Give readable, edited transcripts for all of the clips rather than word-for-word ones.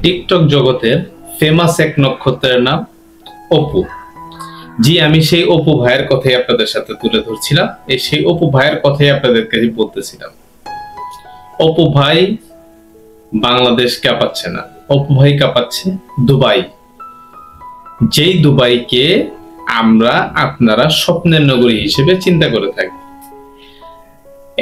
TikTok জগতের famous এক নক্ষত্রের নাম অপু। জি, আমি সেই অপু ভাইয়ের কথাই আপনাদের সাথে তুলে ধরছিলাম। সেই অপু ভাইয়ের কথাই আপনাদেরকে বলতেছিলাম। অপু ভাই বাংলাদেশ কাঁপাচ্ছে না, অপু ভাই কাঁপাচ্ছে দুবাই। যেই দুবাইকে আমরা আপনারা স্বপ্নের নগরী হিসেবে চিন্তা করে থাকি।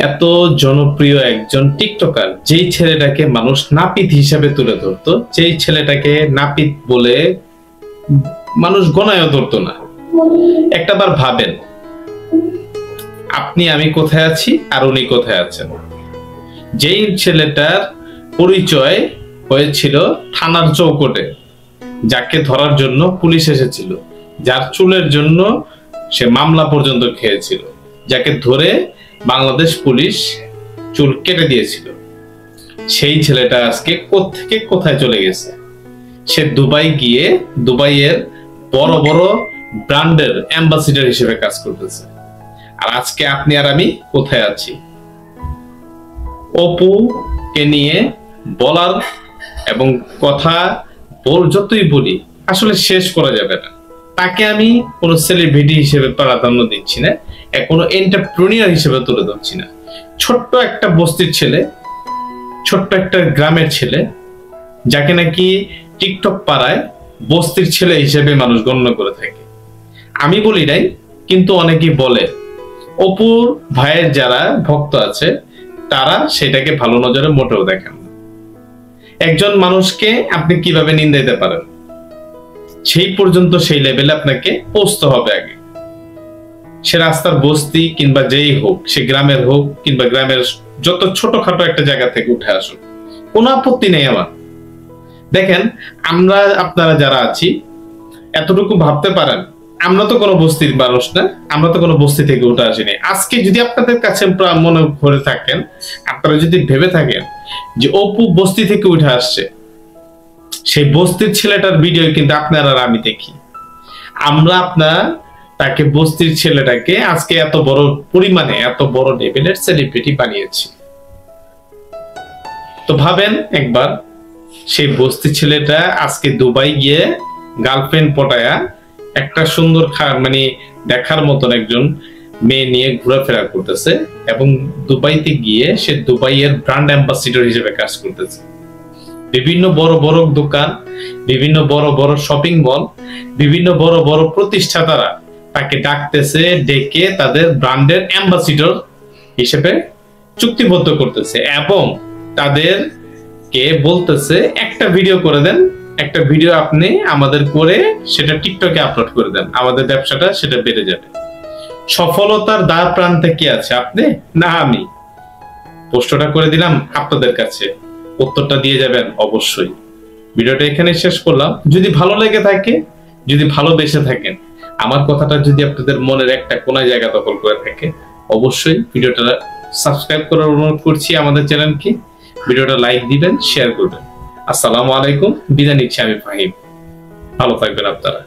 এত জনপ্রিয় একজন টিকটকার, যেই ছেলেটাকে মানুষ নাপিত হিসেবে তুলে ধরতো, যেই ছেলেটাকে নাপিত বলে মানুষ গণায়ও ধরতো না। একটাবার ভাবেন, আপনি আমি কোথায় আছি আর উনি কোথায় আছেন। যেই ছেলেটার পরিচয় হয়েছিল থানার চৌকটে, যাকে ধরার জন্য পুলিশ এসেছিল, যার চুলের জন্য সে মামলা পর্যন্ত খেয়েছিল, যাকে ধরে বাংলাদেশ পুলিশ চুল কেটে দিয়েছিল, সেই ছেলেটা আজকে কোত্থেকে কোথায় চলে গেছে। সে দুবাই গিয়ে দুবাইয়ের বড় বড় ব্র্যান্ডের অ্যাম্বাসিডার হিসেবে কাজ করতেছে। আর আজকে আপনি আর আমি কোথায় আছি। অপু কে নিয়ে বলার এবং কথা যতই বলি আসলে শেষ করা যাবে না। তাকে আমি কোনো সেলিব্রিটি হিসেবে প্রাধান্য দিচ্ছি না, কোনো এন্টারপ্রেনিউর হিসেবে তুলে ধরছি না। ছোট্ট একটা বস্তির ছেলে, ছোট্ট একটা গ্রামের ছেলে, যাকে নাকি টিকটক পাড়ায় বস্তির ছেলে হিসেবে মানুষ গণ্য করে থাকে। আমি বলি নাই, কিন্তু অনেকেই বলে। অপুর ভাইয়ের যারা ভক্ত আছে তারা সেটাকে ভালো নজরে মোটেও দেখেন না। একজন মানুষকে আপনি কিভাবে নিন্দা দিতে পারেন, সেই পর্যন্ত সেই লেভেলে আপনাকে পৌঁছতে হবে আগে। সে রাস্তার বস্তি কিংবা যেই হোক, সে গ্রামের হোক কিংবা গ্রামের যত ছোটখাটো একটা জায়গা থেকে উঠে আসুক, কোনো আপত্তি নেই আমার। দেখেন, আমরা আপনারা যারা আছি এতটুকু ভাবতে পারেন, আমরা তো কোনো বস্তির মানুষ না, আমরা তো কোনো বস্তি থেকে উঠে আসিনি। আজকে যদি আপনাদের কাছে মনে করে থাকেন, আপনারা যদি ভেবে থাকেন যে অপু বস্তি থেকে উঠে আসছে, সেই বস্তির ছেলেটার ভিডিও কিন্তু আপনারা আর আমি দেখি। আমরা তাকে বস্তির ছেলেটাকে আজকে এত বড় পরিমাণে এত বড় লেভেলের সেলিব্রিটি বানিয়েছি। তো ভাবেন একবার, সেই বস্তির ছেলেটা আজকে দুবাই গিয়ে গার্লফ্রেন্ড পটায়া একটা সুন্দর মানে দেখার মতন একজন মেয়ে নিয়ে ঘোরাফেরা করতেছে, এবং দুবাইতে গিয়ে সে দুবাইয়ের ব্র্যান্ড অ্যাম্বাসিডর হিসেবে কাজ করতেছে। বিভিন্ন বড় বড় দোকান, বিভিন্ন বড় বড় শপিং মল, বিভিন্ন বড় বড় প্রতিষ্ঠাতারা তাকে ডাকতেছে, ডেকে তাদের ব্র্যান্ডের অ্যাম্বাসিডর হিসেবে চুক্তিবদ্ধ করতেছে, এবং তাদেরকে বলতেছে একটা ভিডিও করে দেন, একটা ভিডিও আপনি আমাদের করে সেটা টিকটকে আপলোড করে দেন, আমাদের ব্যবসাটা সেটা বেড়ে যাবে। সফলতার দ্বার প্রান্তে কি আছে, আপনি না আমি? প্রশ্নটা করে দিলাম আপনাদের কাছে, উত্তরটা দিয়ে যাবেন অবশ্যই। ভিডিওটা এখানে শেষ করলাম। যদি ভালো লেগে থাকে, যদি ভালোবেসে থাকেন, আমার কথাটা যদি আপনাদের মনের একটা কোনা জায়গা দখল করে থাকে, অবশ্যই ভিডিওটা সাবস্ক্রাইব করার অনুরোধ করছি আমাদের চ্যানেলকে। ভিডিওটা লাইক দিবেন, শেয়ার করবেন। আসসালামু আলাইকুম, বিদায় নিচ্ছি আমি ফাহিম। ভালো থাকবেন আপনারা।